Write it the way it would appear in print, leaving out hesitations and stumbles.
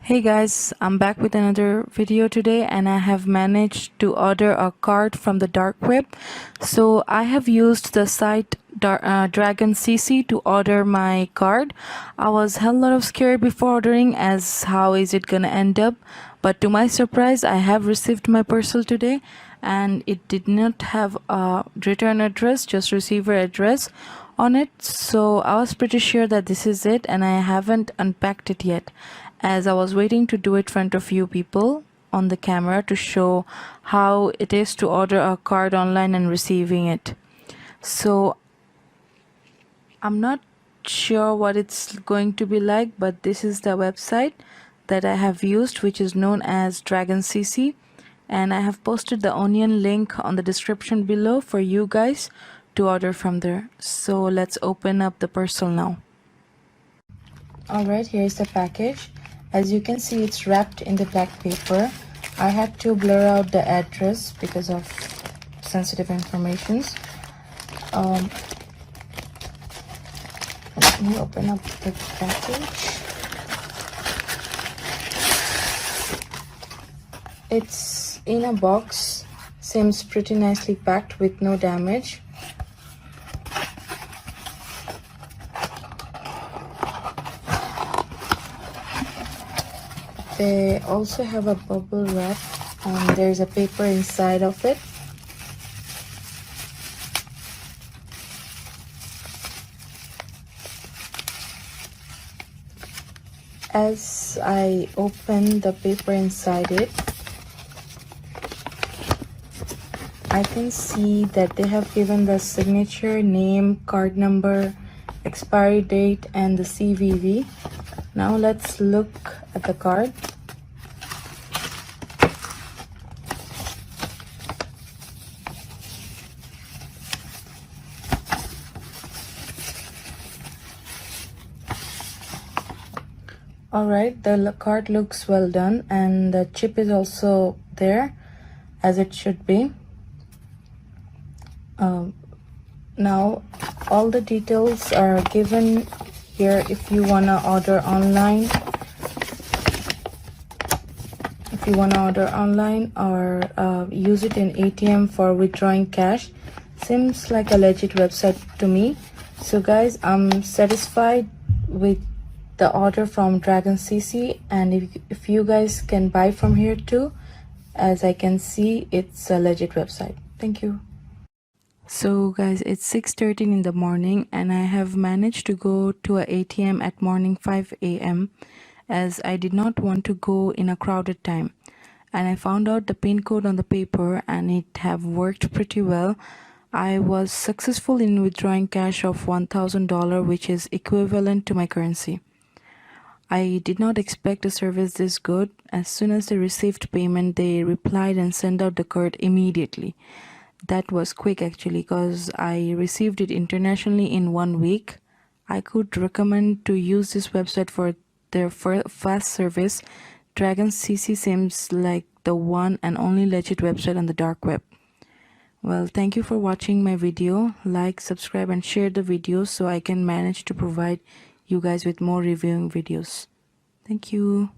Hey guys, I'm back with another video today and I have managed to order a card from the dark web. So I have used the site Dragon CC to order my card. I was hell lot of scared before ordering as how is it gonna end up, but to my surprise I have received my parcel today and it did not have a return address, just receiver address on it. So I was pretty sure that this is it and I haven't unpacked it yet, as I was waiting to do it in front of you people on the camera to show how it is to order a card online and receiving it. So I'm not sure what it's going to be like, but this is the website that I have used, which is known as Dragon CC, and I have posted the onion link on the description below for you guys to order from there. So let's open up the parcel now. Alright, here is the package. As you can see, it's wrapped in the black paper. I had to blur out the address because of sensitive informations. Let me open up the package. It's in a box. Seems pretty nicely packed with no damage. They also have a bubble wrap and there's a paper inside of it. As I open the paper inside it, I can see that they have given the signature, name, card number, expiry date and the CVV. Now let's look at the card. Alright, the card looks well done and the chip is also there as it should be. Now all the details are given here if you wanna order online. If you wanna order online or use it in ATM for withdrawing cash. Seems like a legit website to me. So guys, I'm satisfied with the order from Dragon CC, and if you guys can buy from here too, as I can see it's a legit website. Thank you. So guys, it's 6:13 in the morning and I have managed to go to a ATM at morning 5 a.m. as I did not want to go in a crowded time, and I found out the pin code on the paper and it have worked pretty well. I was successful in withdrawing cash of $1,000, which is equivalent to my currency. I did not expect a service this good. As soon as they received payment, they replied and sent out the card immediately. That was quick actually, because I received it internationally in 1 week. I could recommend to use this website for their fast service. Dragon CC seems like the one and only legit website on the dark web. Well, thank you for watching my video. Like, subscribe and share the video so I can manage to provide you guys with more reviewing videos. Thank you.